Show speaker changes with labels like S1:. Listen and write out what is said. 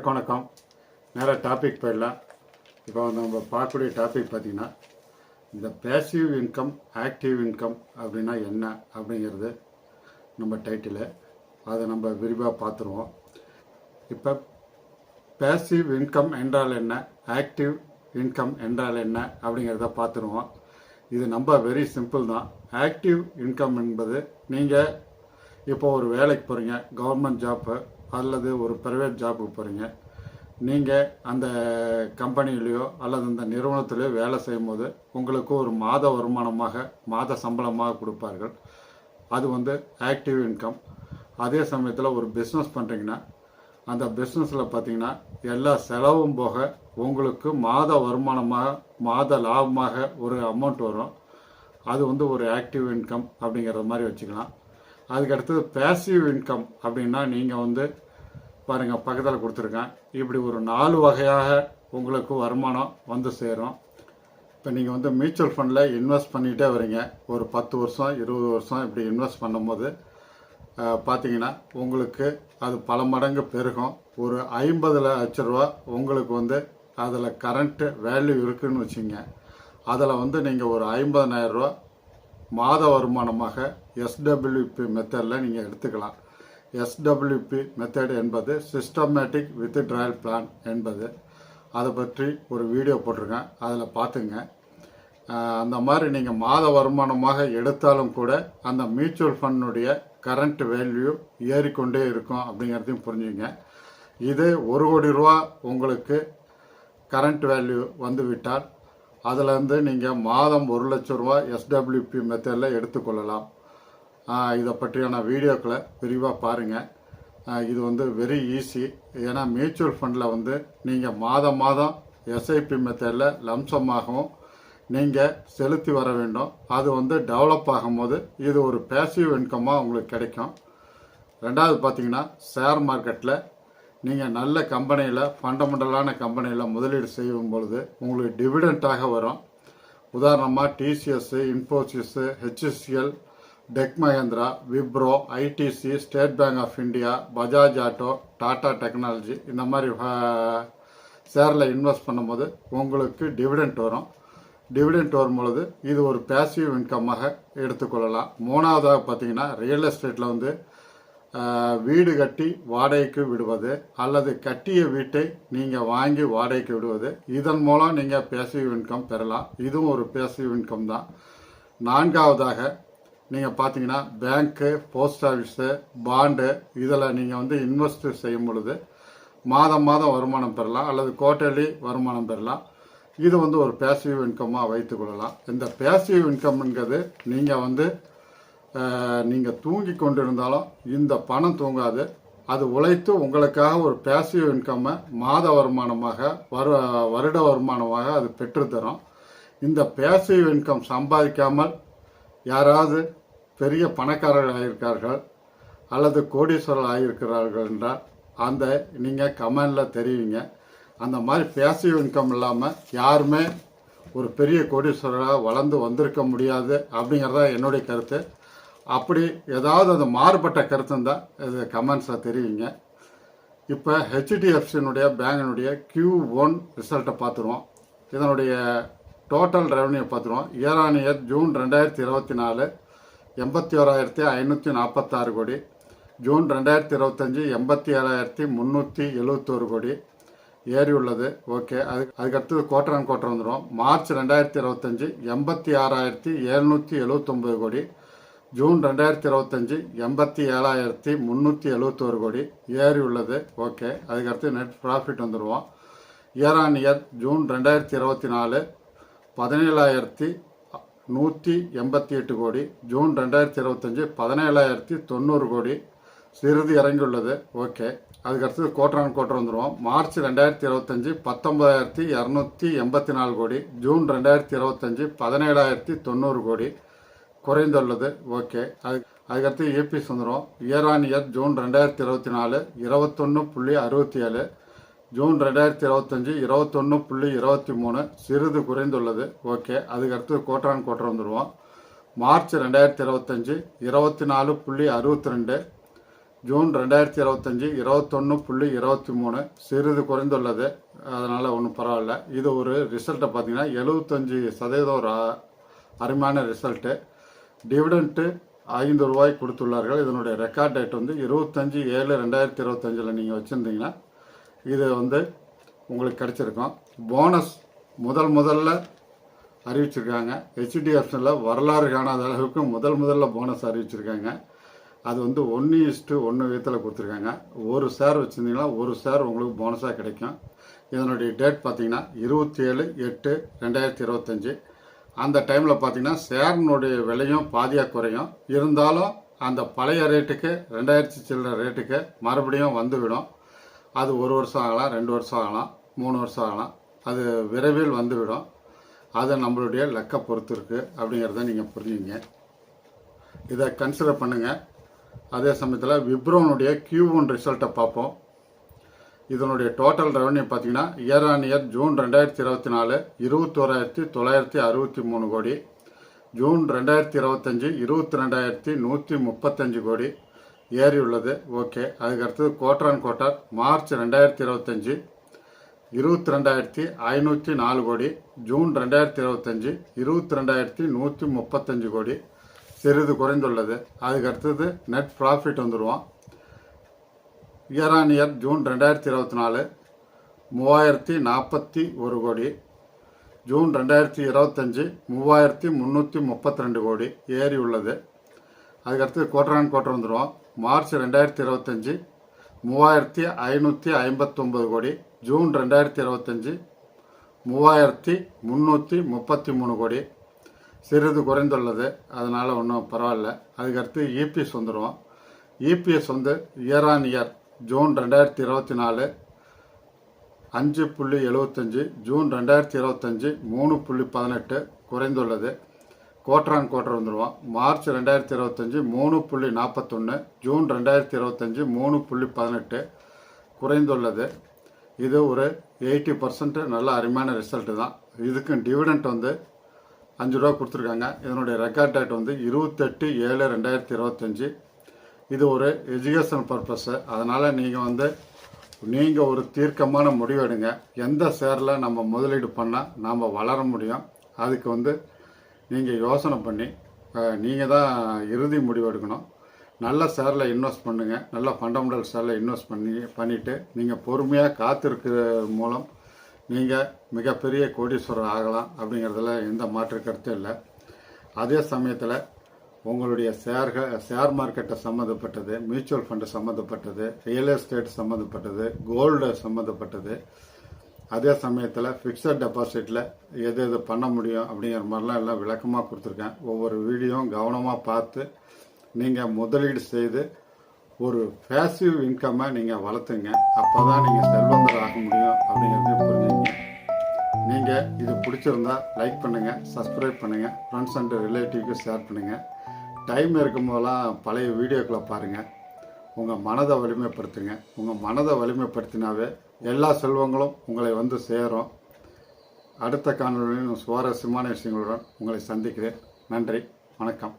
S1: அனைவருக்கும் வணக்கம். நேராக டாபிக் போயிடலாம். இப்போ நம்ம பார்க்கக்கூடிய டாபிக் பார்த்திங்கன்னா, இந்த பேசிவ் இன்கம் ஆக்டிவ் இன்கம் அப்படின்னா என்ன அப்படிங்கிறது நம்ம டைட்டிலு. அதை நம்ம விரிவாக பார்த்துருவோம். இப்போ பேசிவ் இன்கம் என்றால் என்ன, ஆக்டிவ் இன்கம் என்றால் என்ன அப்படிங்கிறத பார்த்துருவோம். இது நம்ம வெரி சிம்பிள் தான். ஆக்டிவ் இன்கம் என்பது நீங்கள் இப்போ ஒரு வேலைக்கு போகிறீங்க, கவர்மெண்ட் ஜாப்பு அல்லது ஒரு ப்ரைவேட் ஜாப்புக்கு போகிறீங்க. நீங்கள் அந்த கம்பெனிலேயோ அல்லது அந்த நிறுவனத்திலேயோ வேலை செய்யும்போது உங்களுக்கு ஒரு மாத வருமானமாக மாத சம்பளமாக கொடுப்பார்கள். அது ஆக்டிவ் இன்கம். அதே சமயத்தில் ஒரு பிஸ்னஸ் பண்ணுறீங்கன்னா அந்த பிஸ்னஸில் பார்த்தீங்கன்னா எல்லா செலவும் போக உங்களுக்கு மாத வருமானமாக மாத லாபமாக ஒரு அமௌண்ட் வரும். அது ஒரு ஆக்டிவ் இன்கம் அப்படிங்கிற மாதிரி வச்சுக்கலாம். அதுக்கடுத்தது பேசிவ் இன்கம் அப்படின்னா நீங்கள் பாருங்கள், பக்கத்தில் கொடுத்துருக்கேன். இப்படி ஒரு 4 வகையாக உங்களுக்கு வருமானம் வந்து சேரும். இப்போ நீங்கள் மியூச்சுவல் ஃபண்டில் இன்வெஸ்ட் பண்ணிகிட்டே வரீங்க. ஒரு 10 வருஷம் 20 வருஷம் இப்படி இன்வெஸ்ட் பண்ணும்போது பார்த்தீங்கன்னா உங்களுக்கு அது பல மடங்கு பெருகும். ஒரு 50 லட்ச ரூபா உங்களுக்கு அதில் கரண்ட்டு வேல்யூ இருக்குதுன்னு வச்சுங்க. அதில் நீங்கள் ஒரு 50,000 ரூபா மாத வருமானமாக எஸ்டபிள்யூபி மெத்தடில் நீங்கள் எடுத்துக்கலாம். எஸ்டபிள்யூபி மெத்தட் என்பது சிஸ்டமேட்டிக் வித்ட்ராயல் பிளான் என்பது. அதை பற்றி ஒரு வீடியோ போட்டிருக்கேன், அதில் பார்த்துங்க. அந்த மாதிரி நீங்கள் மாத வருமானமாக எடுத்தாலும் கூட அந்த மியூச்சுவல் ஃபண்டுடைய கரண்ட் வேல்யூ ஏறிக்கொண்டே இருக்கும் அப்படிங்கிறதையும் புரிஞ்சுங்க. இது 1 கோடி ரூபா உங்களுக்கு கரண்ட் வேல்யூ வந்துவிட்டால் அதிலேருந்து நீங்கள் மாதம் 1 லட்ச ரூபா எஸ்டபிள்யூபி மெத்தடில் எடுத்துக்கொள்ளலாம். இதை பற்றியான வீடியோக்களை விரிவாக பாருங்கள். இது வெரி ஈஸி. ஏன்னா மியூச்சுவல் ஃபண்டில் நீங்கள் மாதம் எஸ்ஐபி மெத்தடில் லம்சமாகவும் நீங்கள் செலுத்தி வர வேண்டும். அது டெவலப் ஆகும்போது இது ஒரு பேசிவ் இன்கமாக உங்களுக்கு கிடைக்கும். ரெண்டாவது பார்த்தீங்கன்னா, ஷேர் மார்க்கெட்டில் நீங்கள் நல்ல கம்பெனியில் ஃபண்டமெண்டலான கம்பெனியில் முதலீடு செய்யும் பொழுது உங்களுக்கு டிவிடெண்ட்டாக வரும். உதாரணமாக TCS, Infosys, HCL, Tech Mahindra, Wipro, ITC, State Bank of India, Bajaj Auto, Tata Technology, இந்த மாதிரி ஷேரில் இன்வெஸ்ட் பண்ணும்போது உங்களுக்கு டிவிடெண்ட் வரும். டிவிடெண்ட் வரும்பொழுது இது ஒரு பேசிவ் இன்கமாக எடுத்துக்கொள்ளலாம். மூணாவதாக பார்த்தீங்கன்னா, ரியல் எஸ்டேட்டில் வீடு கட்டி வாடகைக்கு விடுவது அல்லது கட்டிய வீட்டை நீங்கள் வாங்கி வாடகைக்கு விடுவது, இதன் மூலம் நீங்கள் பேசிவ் இன்கம் பெறலாம். இதுவும் ஒரு பேசிவ் இன்கம் தான். நான்காவதாக நீங்கள் பார்த்தீங்கன்னா, பேங்க்கு, போஸ்ட் ஆஃபீஸு, பாண்டு, இதில் நீங்கள் இன்வெஸ்ட் செய்யும் பொழுது மாதம் வருமானம் பெறலாம் அல்லது குவார்ட்டர்லி வருமானம் பெறலாம். இது ஒரு பேசிவ் இன்கமாக வைத்துக்கொள்ளலாம். இந்த பேசிவ் இன்கம்ங்கிறது நீங்கள் தூங்கி கொண்டிருந்தாலும் இந்த பணம் தூங்காது. அது உழைத்து உங்களுக்காக ஒரு பேசிவ் இன்கம்மை மாத வருமானமாக வருட வருமானமாக அது பெற்றுத்தரும். இந்த பேசிவ் இன்கம் சம்பாதிக்காமல் யாராவது பெரிய பணக்காரர்கள் ஆகியிருக்கார்கள் அல்லது கோடீஸ்வரர்கள் ஆகியிருக்கிறார்கள் என்றால் அந்த நீங்கள் கமெண்டில் தெரிவிங்க. அந்த மாதிரி பேசிவ் இன்கம் இல்லாமல் யாருமே ஒரு பெரிய கோடீஸ்வரராக வளர்ந்து வந்திருக்க முடியாது அப்படிங்கிறதா என்னுடைய கருத்து. அப்படி ஏதாவது அது மாறுபட்ட கருத்து இருந்தால் இது கமெண்ட்ஸில் தெரிவிங்க. இப்போ ஹெச்டிஎஃப்சியினுடைய பேங்கினுடைய Q1 ரிசல்ட்டை பார்த்துருவோம். இதனுடைய டோட்டல் ரெவன்யூ பார்த்துருவோம். இயர் ஆன் இயர் ஜூன் 2024 81,546 கோடி. ஜூன் 2025 87,371 கோடி ஏறி உள்ளது. ஓகே. அதுக்கடுத்தது குவார்டர் ஆன் குவார்டர் வந்துடும். மார்ச் 2025 86,779 கோடி. ஜூன் 2025 87,371 கோடி ஏறி உள்ளது. ஓகே. அதுக்கடுத்து நெட் ப்ராஃபிட் வந்துடுவோம். இயர் ஆன் இயர் ஜூன் 2024 17,188 கோடி. ஜூன் 2025 17,090 கோடி சிறிது இறங்கியுள்ளது. ஓகே. அதுக்கடுத்தது குவார்டர் ஆன் குவார்டர் வந்துடுவோம். மார்ச் 2025 19,284 கோடி. ஜூன் 2025 17,090 கோடி குறைந்துள்ளது. ஓகே. அதுக்கடுத்து ஏபிஎஸ் வந்துடும். Year on year June 2024 21.67. June 2025 21.23 சிறிது குறைந்துள்ளது. ஓகே. அதுக்கடுத்து குவார்டர் ஆன் குவார்டர் வந்துடுவோம். மார்ச் 2025 24.62. ஜூன் 2025 21.23 சிறிது குறைந்துள்ளது. அதனால் ஒன்றும் பரவாயில்ல. இது ஒரு ரிசல்ட்டை பார்த்தீங்கன்னா 75% ஒரு அருமையான ரிசல்ட்டு. டிவிடெண்ட்டு ₹5 கொடுத்துள்ளார்கள். இதனுடைய ரெக்கார்ட் டேட் வந்து 25/7/2025 நீங்கள் வச்சுருந்தீங்கன்னா இது வந்து உங்களுக்கு கிடச்சிருக்கும். போனஸ் முதல்ல அறிவிச்சிருக்காங்க. ஹெச்டிஎஃப்சியில் வரலாறு காணாத அளவுக்கு முதல்ல போனஸ் அறிவிச்சிருக்காங்க. அது வந்து 1:1 விதத்தில் கொடுத்துருக்காங்க. ஒரு ஷேர் வச்சுருந்தீங்கன்னா ஒரு ஷேர் உங்களுக்கு போனஸாக கிடைக்கும். இதனுடைய டேட் பார்த்தீங்கன்னா 27/8/2025. அந்த டைமில் பார்த்தீங்கன்னா ஷேரினுடைய விலையும் பாதியாக குறையும். இருந்தாலும் அந்த பழைய ரேட்டுக்கு 2000 சில்லற ரேட்டுக்கு மறுபடியும் வந்துவிடும். அது 1 வருஷம் ஆகலாம், 2 வருஷம் ஆகலாம், 3 வருஷம் ஆகலாம். அது விரைவில் வந்துவிடும். அது நம்மளுடைய லக்கை பொறுத்து இருக்குது அப்படிங்கிறத நீங்கள் புரிஞ்சுங்க. இதை கன்சிடர் பண்ணுங்கள். அதே சமயத்தில் விப்ரோனுடைய Q1 ரிசல்ட்டை பார்ப்போம். இதனுடைய டோட்டல் ரெவன்யூ பார்த்தீங்கன்னா இயர் ஆன் இயர் ஜூன் 2024 21,963 கோடி, ஜூன் 2025 22,135 கோடி ஏறி உள்ளது. ஓகே. அதுக்கடுத்தது குவார்டர் ஆன் குவார்டர் மார்ச் 2025 22,504 கோடி, ஜூன் 2025 22,135 கோடி சிறிது குறைந்துள்ளது. அதுக்கடுத்தது நெட் ப்ராஃபிட் வந்துடுவோம். இயர் ஆன் இயர் ஜூன் 2024 3,041 கோடி, ஜூன் 2025 3,332 கோடி ஏறி உள்ளது. அதுக்கடுத்து குவார்டர் ஆன் குவார்டர் வந்துடுவோம். மார்ச் 2025 3,559 கோடி, ஜூன் 2025 3,333 கோடி சிறிது குறைந்துள்ளது. அதனால் ஒன்றும் பரவாயில்ல. அதுக்கடுத்து இபிஎஸ் வந்துடுவோம். இபிஎஸ் வந்து year on year June 2024 5.75, June 2025 3.18 குறைந்துள்ளது. குவார்டர் ஆன் குவார்டர் வந்துடுவோம். மார்ச் 2025 3.41, ஜூன் 2025 3.18 குறைந்துள்ளது. இது ஒரு 80% நல்ல அருமையான ரிசல்ட்டு தான். இதுக்கு டிவிடெண்ட் வந்து ₹5 கொடுத்துருக்காங்க. இதனுடைய ரெக்கார்ட் டேட் வந்து 28/7/2025. இது ஒரு எஜுகேஷனல் பர்பஸ்ஸு. அதனால் நீங்கள் ஒரு தீர்க்கமான முடிவு எடுங்க. எந்த ஷேரில் நம்ம முதலீடு பண்ணால் நாம் வளர முடியும், அதுக்கு வந்து நீங்கள் யோசனை பண்ணி நீங்கள் தான் இறுதி முடிவு எடுக்கணும். நல்ல ஷேரில் இன்வெஸ்ட் பண்ணுங்கள். நல்ல ஃபண்டமெண்டல் ஷேரில் இன்வெஸ்ட் பண்ணிவிட்டு நீங்கள் பொறுமையாக காத்திருக்கிற மூலம் நீங்கள் மிகப்பெரிய கோடீஸ்வரர் ஆகலாம். அப்படிங்கிறதுல எந்த மாற்று கருத்தும் இல்லை. அதே சமயத்தில் உங்களுடைய ஷேர் மார்க்கெட்டை சம்மந்தப்பட்டது, மியூச்சுவல் ஃபண்டு சம்மந்தப்பட்டது, ரியல் எஸ்டேட் சம்மந்தப்பட்டது, கோல்டு சம்மந்தப்பட்டது, அதே சமயத்தில் ஃபிக்ஸட் டெபாசிட்டில் எது எது பண்ண முடியும் அப்படிங்கிற மாதிரிலாம் எல்லாம் விளக்கமாக கொடுத்துருக்கேன். ஒவ்வொரு வீடியோவும் கவனமாக பார்த்து நீங்கள் முதலீடு செய்து ஒரு பேசிவ் இன்கம்மை நீங்கள் வளர்த்துங்க. அப்போ தான் நீங்கள் செல்வந்தர் ஆக முடியும் அப்படிங்கிறது புரிஞ்சுங்க. நீங்கள் இது பிடிச்சிருந்தா லைக் பண்ணுங்கள், சப்ஸ்கிரைப் பண்ணுங்கள், ஃப்ரெண்ட்ஸ் அண்ட் ரிலேட்டிவ்க்கு ஷேர் பண்ணுங்கள். டைம் இருக்கும்போதெல்லாம் பழைய வீடியோக்களை பாருங்கள். உங்கள் மனதை வலிமைப்படுத்துங்க. உங்கள் மனதை வலிமைப்படுத்தினாவே எல்லா செல்வங்களும் உங்களை வந்து சேரும். அடுத்த காணொலியில் சுவாரஸ்யமான விஷயங்களுடன் உங்களை சந்திக்கிறேன். நன்றி, வணக்கம்.